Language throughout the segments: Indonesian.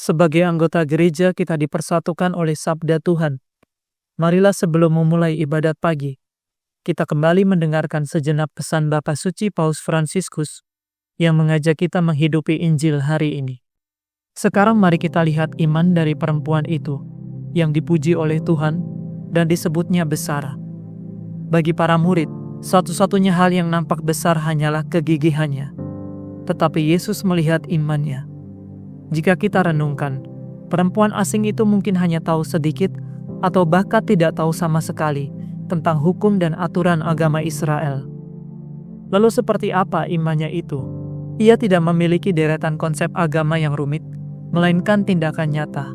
Sebagai anggota gereja, kita dipersatukan oleh sabda Tuhan. Marilah sebelum memulai ibadat pagi, kita kembali mendengarkan sejenak pesan Bapa Suci Paus Fransiskus yang mengajak kita menghidupi Injil hari ini. Sekarang mari kita lihat iman dari perempuan itu yang dipuji oleh Tuhan dan disebutnya besar. Bagi para murid, satu-satunya hal yang nampak besar hanyalah kegigihannya. Tetapi Yesus melihat imannya. Jika kita renungkan, perempuan asing itu mungkin hanya tahu sedikit atau bahkan tidak tahu sama sekali tentang hukum dan aturan agama Israel. Lalu seperti apa imannya itu? Ia tidak memiliki deretan konsep agama yang rumit, melainkan tindakan nyata.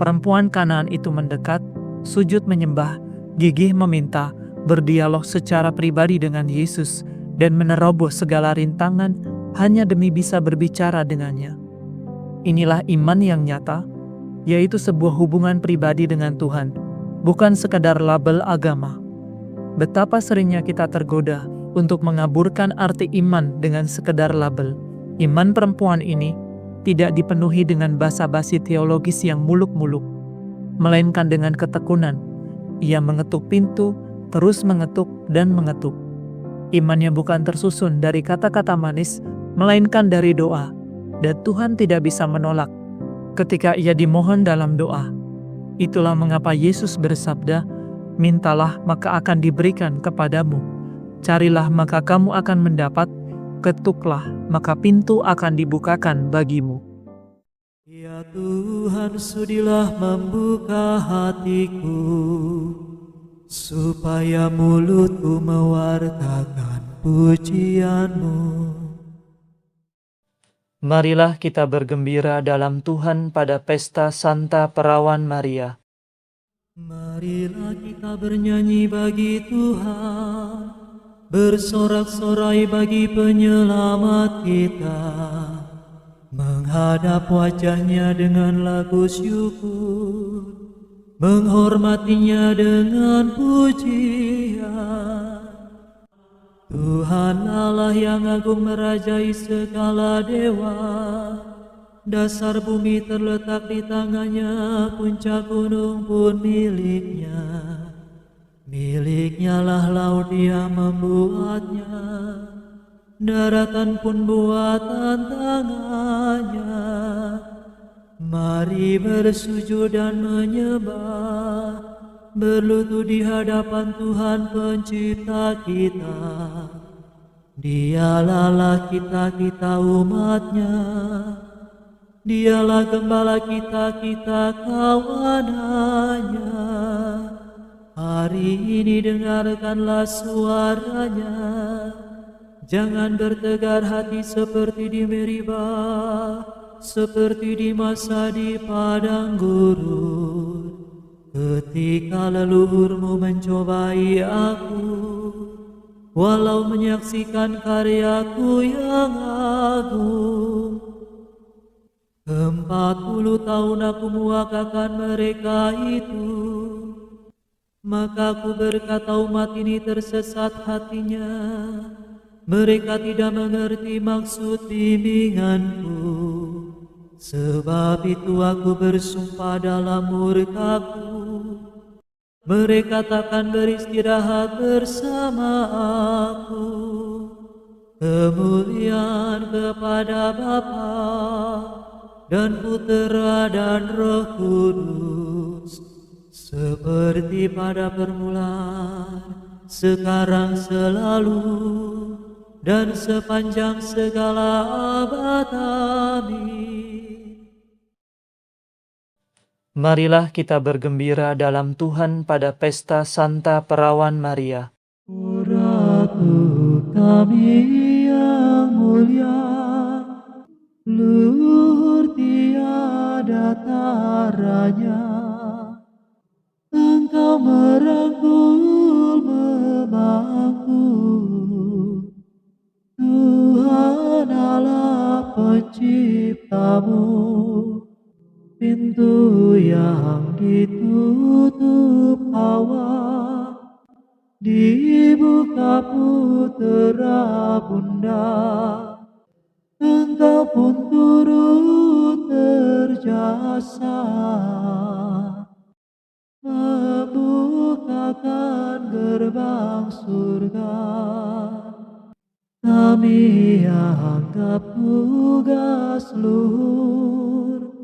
Perempuan Kanaan itu mendekat, sujud menyembah, gigih meminta, berdialog secara pribadi dengan Yesus, dan menerobos segala rintangan hanya demi bisa berbicara dengannya. Inilah iman yang nyata, yaitu sebuah hubungan pribadi dengan Tuhan, bukan sekadar label agama. Betapa seringnya kita tergoda untuk mengaburkan arti iman dengan sekedar label. Iman perempuan ini tidak dipenuhi dengan basa-basi teologis yang muluk-muluk, melainkan dengan ketekunan. Ia mengetuk pintu, terus mengetuk dan mengetuk. Imannya bukan tersusun dari kata-kata manis, melainkan dari doa. Dan Tuhan tidak bisa menolak ketika ia dimohon dalam doa. Itulah mengapa Yesus bersabda, "Mintalah maka akan diberikan kepadamu. Carilah maka kamu akan mendapat. Ketuklah maka pintu akan dibukakan bagimu." Ya Tuhan, sudilah membuka hatiku, supaya mulutku mewartakan pujian-Mu. Marilah kita bergembira dalam Tuhan pada pesta Santa Perawan Maria. Marilah kita bernyanyi bagi Tuhan, bersorak-sorai bagi penyelamat kita, menghadap wajahnya dengan lagu syukur, menghormatinya dengan pujian. Tuhan Allah yang agung merajai segala dewa, dasar bumi terletak di tangannya, puncak gunung pun miliknya. Miliknya lah laut, Dia membuatnya, daratan pun buatan tangannya. Mari bersujud dan menyembah, berlutut di hadapan Tuhan pencipta kita. Dialah Allah kita umatnya, Dialah gembala kita kawanannya. Hari ini dengarkanlah suaranya, jangan bertegar hati seperti di Meribah, seperti di masa di padang gurun, ketika leluhurmu mencobai aku, walau menyaksikan karyaku yang agung. 40 tahun aku muakakan mereka itu, maka aku berkata umat ini tersesat hatinya, mereka tidak mengerti maksud bimbinganku. Sebab itu aku bersumpah dalam murkaku, mereka takkan beristirahat bersama aku. Kemuliaan kepada Bapa dan Putera dan Roh Kudus, seperti pada permulaan, sekarang, selalu, dan sepanjang segala abad. Amin. Marilah kita bergembira dalam Tuhan pada pesta Santa Perawan Maria. O Ratu kami yang mulia, luhur tiada taranya, Engkau merangkul memangku, Tuhan Allah penciptamu. Pintu yang ditutup Hawa dibuka Putera Bunda, Engkau pun turut berjasa membukakan gerbang surga. Kami anggap tugas luhur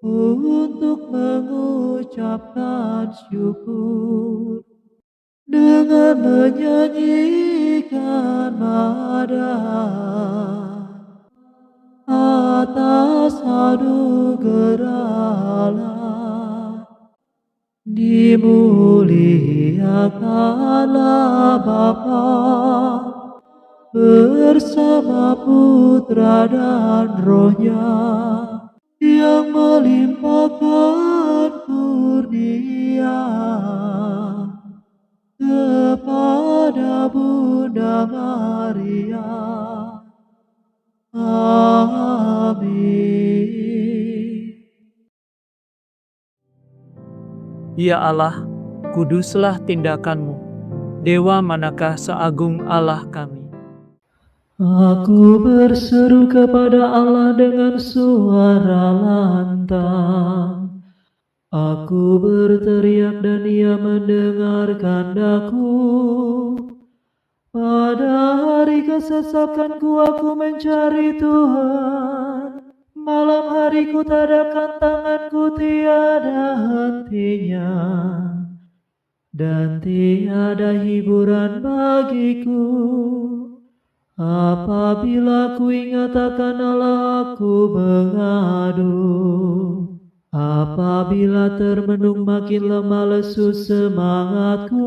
untuk mengucapkan syukur dengan menyanyikan madah atas anugerah Allah. Dimuliakanlah Bapa bersama Putra dan Roh-Nya yang melimpahkan kurnia kepada Bunda Maria. Amin. Ya Allah, kuduslah tindakan-Mu. Dewa manakah seagung Allah kami? Aku berseru kepada Allah dengan suara lantang. Aku berteriak dan Ia mendengarkan daku. Pada hari kesesakanku aku mencari Tuhan. Malam hari ku tadahkan tanganku, tiada hentinya, dan tiada hiburan bagiku. Apabila ku ingat akan Allah, aku mengadu. Apabila termenung makin lemah lesu semangatku,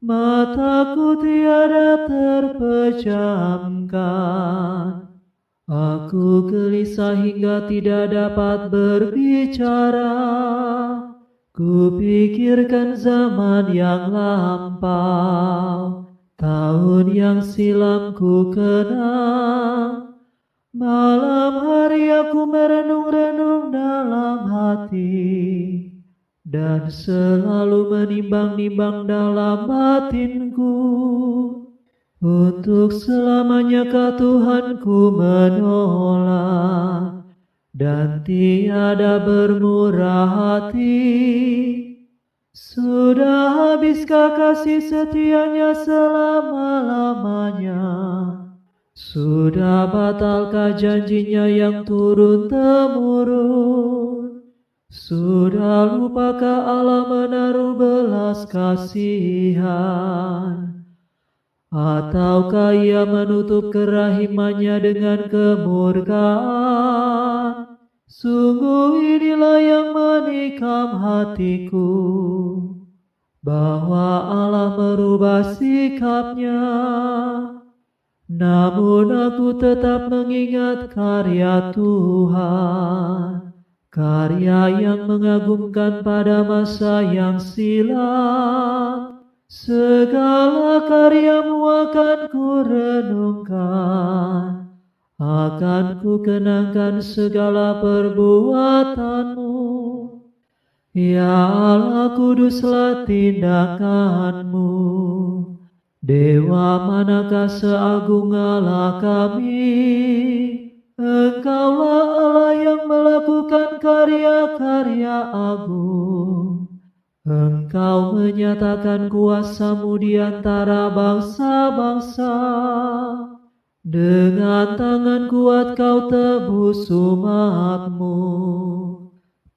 mataku tiada terpejamkan. Aku gelisah hingga tidak dapat berbicara. Kupikirkan zaman yang lampau, tahun yang silam ku kenang. Malam hari aku merenung-renung dalam hati, dan selalu menimbang-nimbang dalam batinku. Untuk selamanyakah Tuhanku menolak dan tiada bermurah hati? Sudah habiskah kasih setianya selama-lamanya? Sudah batalkah janjinya yang turun-temurun? Sudah lupakah Allah menaruh belas kasihan? Ataukah Ia menutup kerahimannya dengan kemurkaan? Sungguh inilah yang menikam hatiku, bahwa Allah merubah sikapnya. Namun aku tetap mengingat karya Tuhan, karya yang mengagumkan pada masa yang silam. Segala karya-Mu akan ku renungkan, akan ku kenangkan segala perbuatan-Mu. Ya Allah, kuduslah tindakan-Mu. Dewa manakah seagung Allah kami? Engkaulah Allah yang melakukan karya-karya agung. Engkau menyatakan kuasa-Mu di antara bangsa-bangsa. Dengan tangan kuat Kau tebus umat-Mu,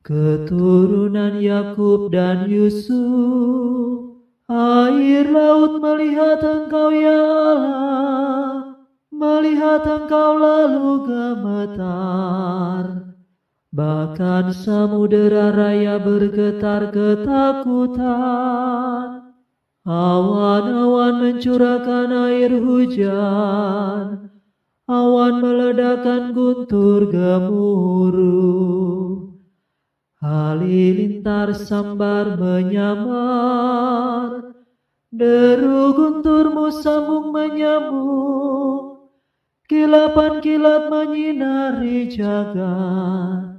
keturunan Yakub dan Yusuf. Air laut melihat Engkau, ya Allah, melihat Engkau lalu gemetar. Bahkan samudera raya bergetar ketakutan. Awan-awan mencurahkan air hujan, awan meledakkan guntur gemuruh. Halilintar sambar menyambar, deru guntur-Mu sambung menyambung. Kilapan kilat menyinari jagat.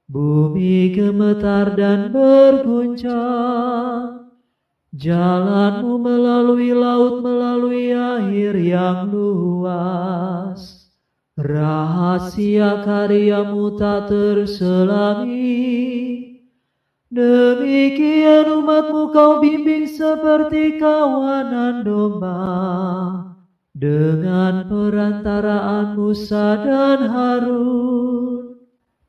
Bumi gemetar dan berguncang. Jalan-Mu melalui laut, melalui air yang luas. Rahasia karyamu tak terselangi. Demikian umatmu kau bimbing seperti kawanan domba, dengan perantaraan Musa dan Harun.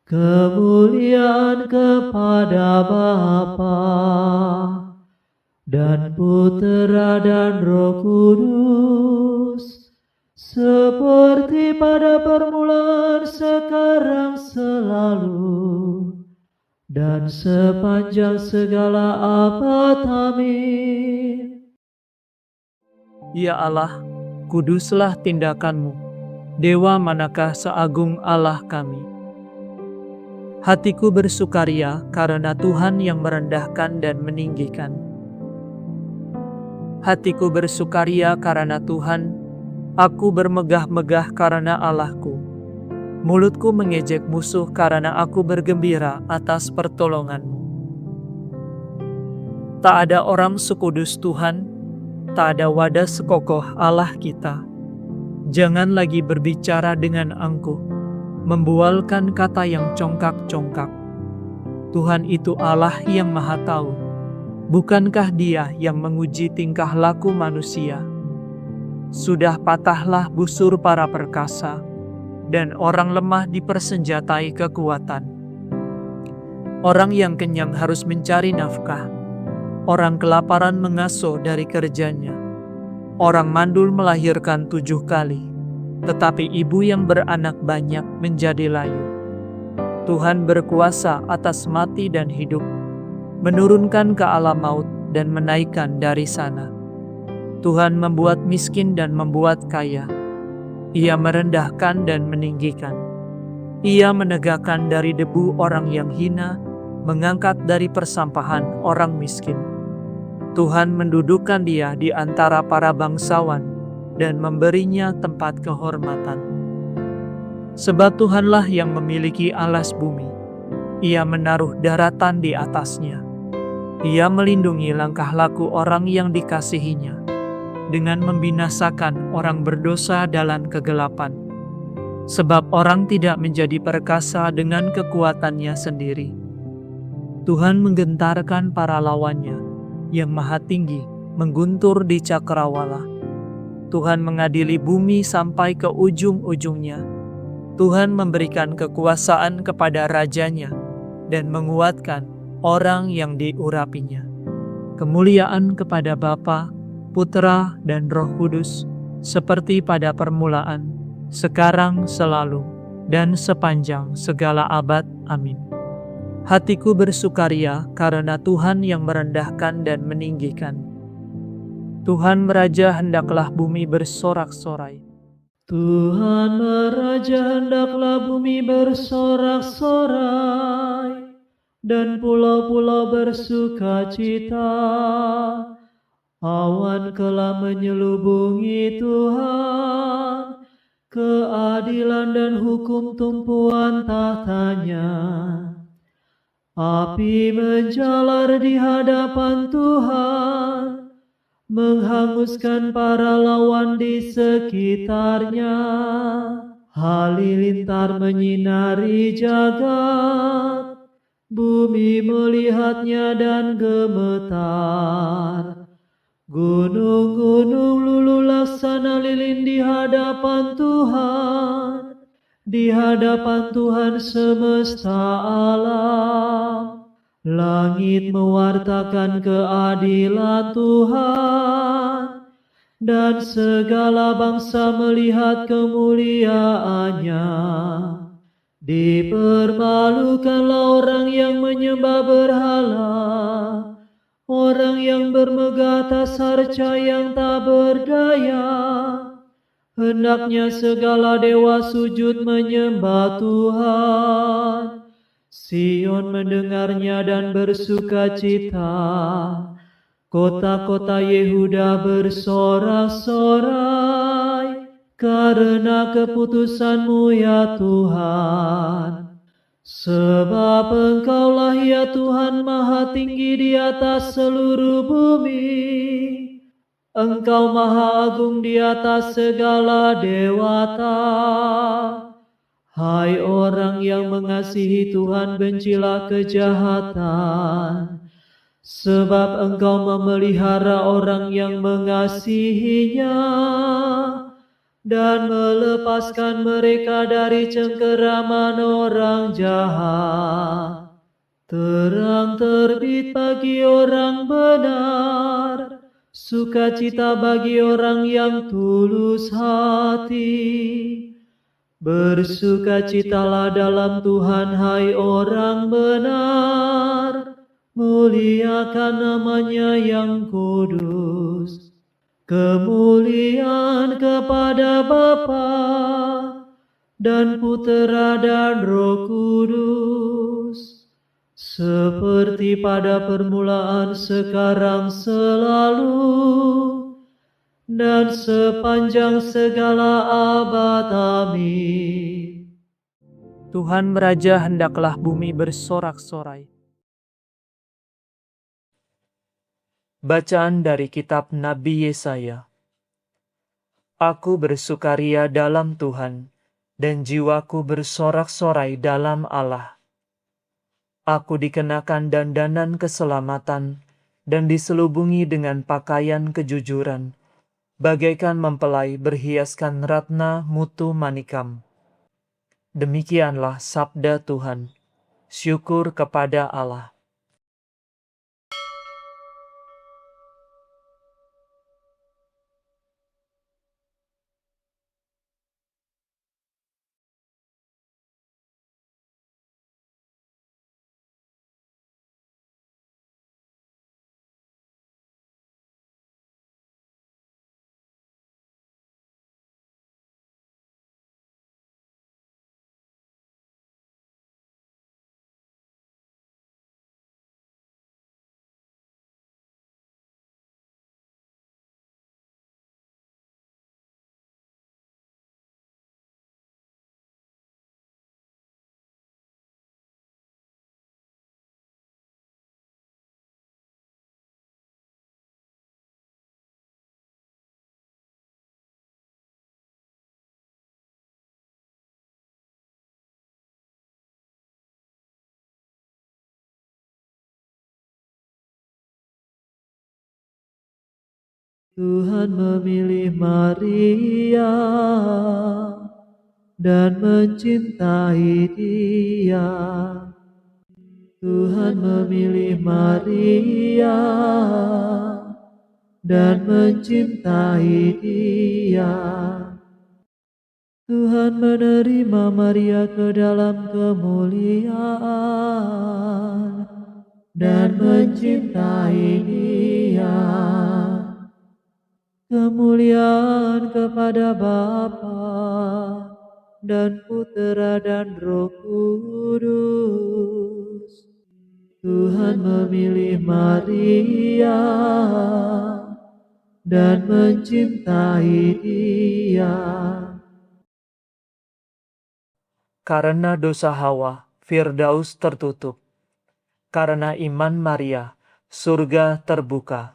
Kemuliaan kepada Bapa dan Putera dan Roh Kudus, seperti pada permulaan, sekarang, selalu, dan sepanjang segala abad. Amin. Ya Allah, kuduslah tindakanmu. Dewa manakah seagung Allah kami? Hatiku bersukaria karena Tuhan yang merendahkan dan meninggikan. Hatiku bersukaria karena Tuhan, aku bermegah-megah karena Allahku. Mulutku mengejek musuh karena aku bergembira atas pertolongan-Mu. Tak ada orang sekudus Tuhan, tak ada wadah sekokoh Allah kita. Jangan lagi berbicara dengan angkuh, membualkan kata yang congkak-congkak. Tuhan itu Allah yang Maha Tahu. Bukankah Dia yang menguji tingkah laku manusia? Sudah patahlah busur para perkasa, dan orang lemah dipersenjatai kekuatan. Orang yang kenyang harus mencari nafkah. Orang kelaparan mengasuh dari kerjanya. Orang mandul melahirkan 7 kali, tetapi ibu yang beranak banyak menjadi layu. Tuhan berkuasa atas mati dan hidup, menurunkan ke alam maut dan menaikkan dari sana. Tuhan membuat miskin dan membuat kaya. Ia merendahkan dan meninggikan. Ia menegakkan dari debu orang yang hina, mengangkat dari persampahan orang miskin. Tuhan mendudukkan dia di antara para bangsawan dan memberinya tempat kehormatan. Sebab Tuhanlah yang memiliki alas bumi. Ia menaruh daratan di atasnya. Ia melindungi langkah laku orang yang dikasihinya, dengan membinasakan orang berdosa dalam kegelapan. Sebab orang tidak menjadi perkasa dengan kekuatannya sendiri. Tuhan menggentarkan para lawannya, yang maha tinggi mengguntur di cakrawala. Tuhan mengadili bumi sampai ke ujung-ujungnya. Tuhan memberikan kekuasaan kepada rajanya dan menguatkan orang yang diurapinya. Kemuliaan kepada Bapa, Putera, dan Roh Kudus, seperti pada permulaan, sekarang, selalu, dan sepanjang segala abad. Amin. Hatiku bersukaria karena Tuhan yang merendahkan dan meninggikan. Tuhan meraja, hendaklah bumi bersorak-sorai. Tuhan meraja, hendaklah bumi bersorak-sorai, dan pulau-pulau bersuka cita. Awan telah menyelubungi Tuhan, keadilan dan hukum tumpuan tahtanya. Api menjalar di hadapan Tuhan, menghanguskan para lawan di sekitarnya. Halilintar menyinari jagat, bumi melihatnya dan gemetar. Gunung-gunung luluh laksana lilin di hadapan Tuhan, di hadapan Tuhan semesta alam. Langit mewartakan keadilan Tuhan, dan segala bangsa melihat kemuliaannya. Dipermalukanlah orang yang menyembah berhala, orang yang bermegah atas harca yang tak berdaya. Hendaknya segala dewa sujud menyembah Tuhan. Sion mendengarnya dan bersuka cita. Kota-kota Yehuda bersorak-sorai karena keputusan-Mu ya Tuhan. Sebab Engkaulah ya Tuhan maha tinggi di atas seluruh bumi. Engkau maha agung di atas segala dewata. Hai orang yang mengasihi Tuhan, bencilah kejahatan, sebab Engkau memelihara orang yang mengasihinya dan melepaskan mereka dari cengkeraman orang jahat. Terang terbit bagi orang benar, sukacita bagi orang yang tulus hati. Bersukacitalah dalam Tuhan, hai orang benar, muliakan namanya yang kudus. Kemuliaan kepada Bapa dan Putera dan Roh Kudus, seperti pada permulaan, sekarang, selalu, dan sepanjang segala abad. Amin. Tuhan Meraja, hendaklah bumi bersorak-sorai. Bacaan dari kitab Nabi Yesaya. Aku bersukaria dalam Tuhan, dan jiwaku bersorak-sorai dalam Allah. Aku dikenakan dandanan keselamatan, dan diselubungi dengan pakaian kejujuran, bagaikan mempelai berhiaskan ratna mutu manikam. Demikianlah sabda Tuhan. Syukur kepada Allah. Tuhan memilih Maria dan mencintai dia. Tuhan memilih Maria dan mencintai dia. Tuhan menerima Maria ke dalam kemuliaan dan mencintai dia. Kemuliaan kepada Bapa dan Putera dan Roh Kudus. Tuhan memilih Maria dan mencintai dia. Karena dosa Hawa, Firdaus tertutup. Karena iman Maria, surga terbuka.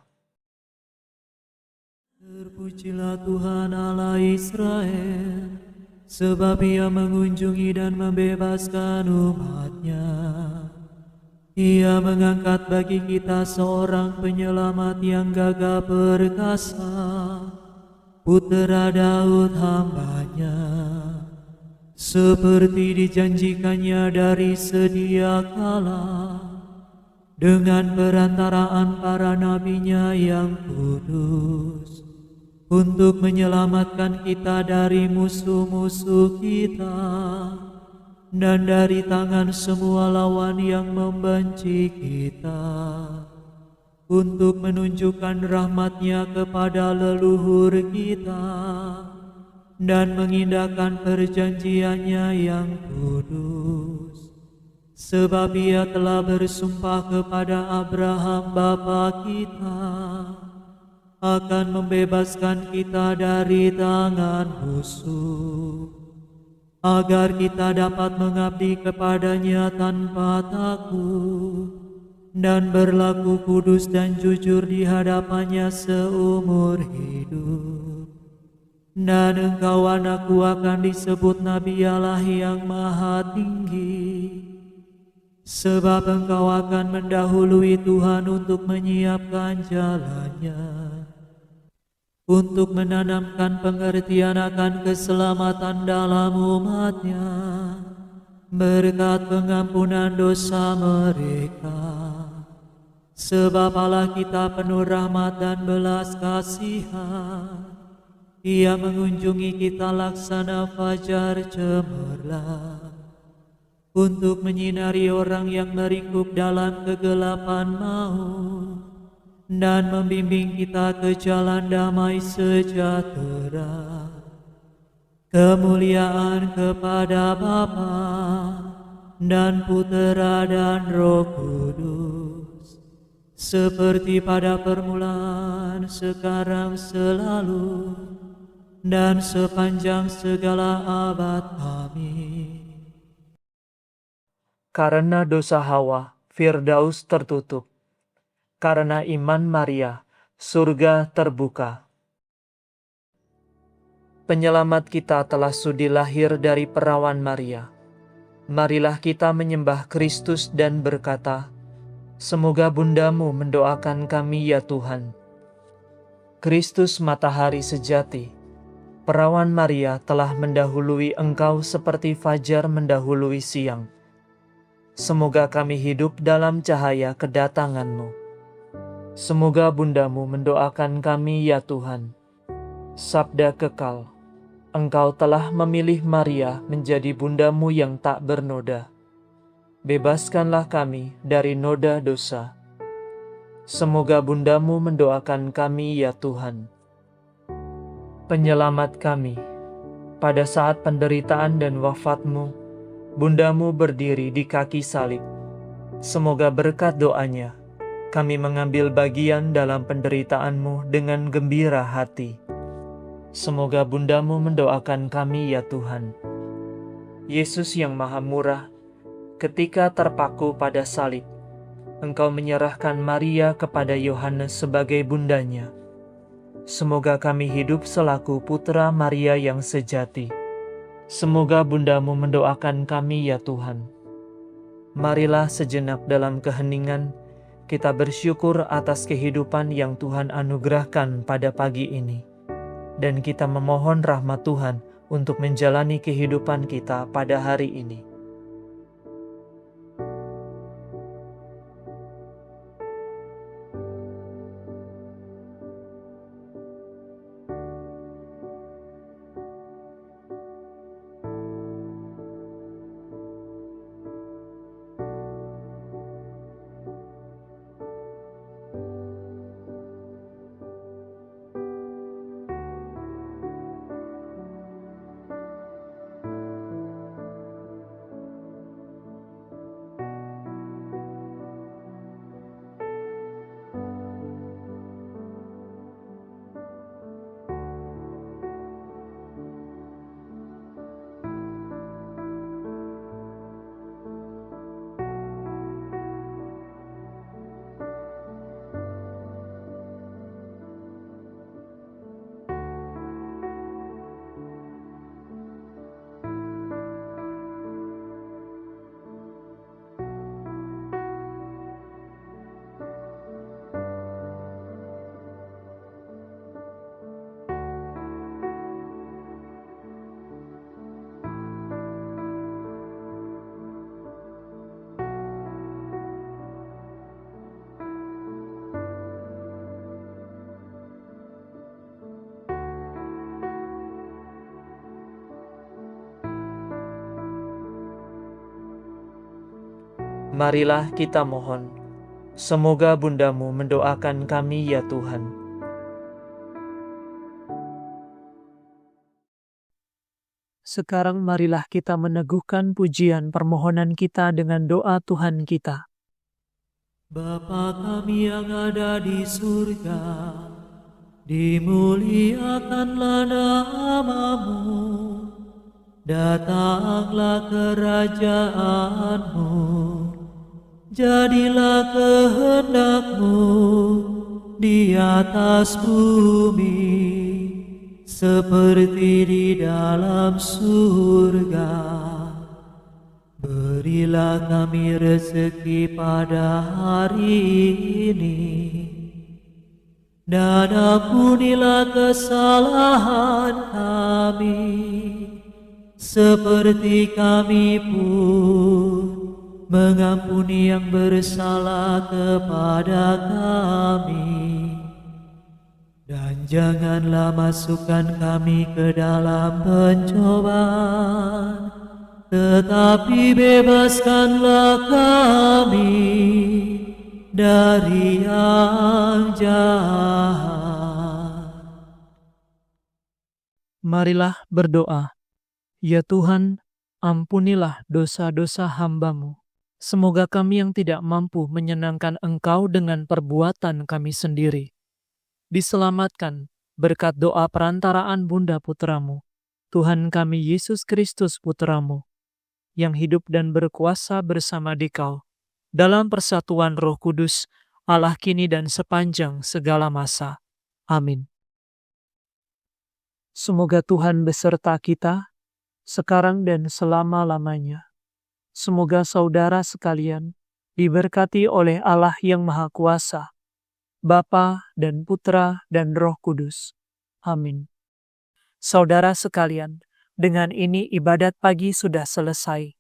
Terpujilah Tuhan Allah Israel, sebab Ia mengunjungi dan membebaskan umat-Nya. Ia mengangkat bagi kita seorang penyelamat yang gagah perkasa, Putera Daud hamba-Nya. Seperti dijanjikannya dari sedia kala, dengan perantaraan para nabi-Nya yang kudus, untuk menyelamatkan kita dari musuh-musuh kita dan dari tangan semua lawan yang membenci kita, untuk menunjukkan rahmat-Nya kepada leluhur kita dan mengindahkan perjanjian-Nya yang kudus. Sebab Ia telah bersumpah kepada Abraham bapa kita akan membebaskan kita dari tangan musuh, agar kita dapat mengabdi kepada-Nya tanpa takut dan berlaku kudus dan jujur di hadapannya seumur hidup. Dan engkau anakku akan disebut Nabi Allah yang Maha Tinggi, sebab engkau akan mendahului Tuhan untuk menyiapkan jalannya, untuk menanamkan pengertian akan keselamatan dalam umatnya, berkat pengampunan dosa mereka. Sebab Allah kita penuh rahmat dan belas kasihan, Ia mengunjungi kita laksana fajar cemerlang, untuk menyinari orang yang meringkuk dalam kegelapan maut, dan membimbing kita ke jalan damai sejahtera. Kemuliaan kepada Bapa dan Putera dan Roh Kudus, seperti pada permulaan, sekarang, selalu, dan sepanjang segala abad. Amin. Karena dosa Hawa, Firdaus tertutup. Karena iman Maria, surga terbuka. Penyelamat kita telah sudi lahir dari perawan Maria. Marilah kita menyembah Kristus dan berkata, semoga bundamu mendoakan kami ya Tuhan. Kristus matahari sejati, perawan Maria telah mendahului engkau seperti fajar mendahului siang. Semoga kami hidup dalam cahaya kedatanganmu. Semoga bundamu mendoakan kami ya Tuhan. Sabda kekal, engkau telah memilih Maria menjadi bundamu yang tak bernoda. Bebaskanlah kami dari noda dosa. Semoga bundamu mendoakan kami ya Tuhan. Penyelamat kami, pada saat penderitaan dan wafatmu, bundamu berdiri di kaki salib. Semoga berkat doanya, kami mengambil bagian dalam penderitaanmu dengan gembira hati. Semoga bundamu mendoakan kami ya Tuhan. Yesus yang maha murah, ketika terpaku pada salib, engkau menyerahkan Maria kepada Yohanes sebagai bundanya. Semoga kami hidup selaku putra Maria yang sejati. Semoga bundamu mendoakan kami ya Tuhan. Marilah sejenak dalam keheningan, kita bersyukur atas kehidupan yang Tuhan anugerahkan pada pagi ini. Dan kita memohon rahmat Tuhan untuk menjalani kehidupan kita pada hari ini. Marilah kita mohon, semoga bundamu mendoakan kami ya Tuhan. Sekarang marilah kita meneguhkan pujian permohonan kita dengan doa Tuhan kita. Bapa kami yang ada di surga, dimuliakanlah namamu, datanglah kerajaanmu, Jadilah kehendak-Mu di atas bumi, seperti di dalam surga. Berilah kami rezeki pada hari ini, dan ampunilah kesalahan kami, seperti kami pun mengampuni yang bersalah kepada kami. Dan janganlah masukkan kami ke dalam pencobaan, tetapi bebaskanlah kami dari yang jahat. Marilah berdoa. Ya Tuhan, ampunilah dosa-dosa hamba-Mu. Semoga kami yang tidak mampu menyenangkan Engkau dengan perbuatan kami sendiri diselamatkan berkat doa perantaraan Bunda Putra-Mu, Tuhan kami Yesus Kristus Putra-Mu, yang hidup dan berkuasa bersama Dikau, dalam persatuan Roh Kudus, Allah kini dan sepanjang segala masa. Amin. Semoga Tuhan beserta kita, sekarang dan selama-lamanya. Semoga saudara sekalian diberkati oleh Allah yang Maha Kuasa, Bapa dan Putra dan Roh Kudus. Amin. Saudara sekalian, dengan ini ibadat pagi sudah selesai.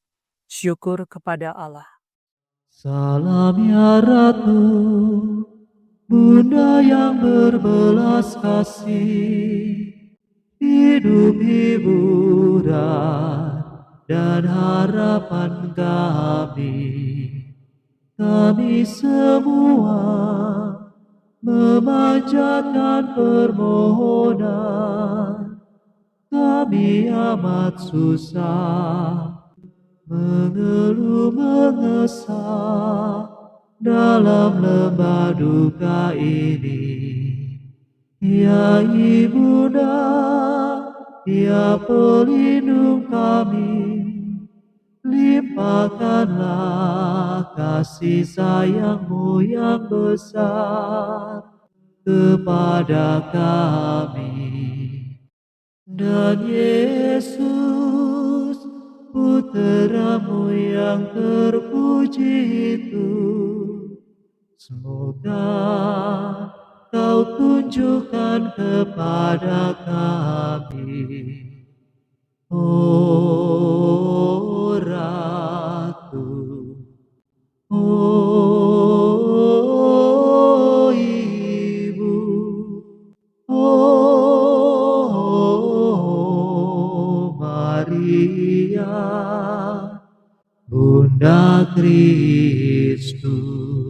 Syukur kepada Allah. Salam ya Ratu, Bunda yang berbelas kasih, hidup hiburan dan harapan kami. Kami semua memanjatkan permohonan. Kami amat susah, mengeluh mengesah dalam lembah duka ini. Ya Ibunda, ya pelindung kami, limpahkanlah kasih sayang-Mu yang besar kepada kami. Dan Yesus, Putra-Mu yang terpuji itu, semoga Kau tunjukkan kepada kami, oh Ratu, oh Ibu, oh Maria, Bunda Kristus.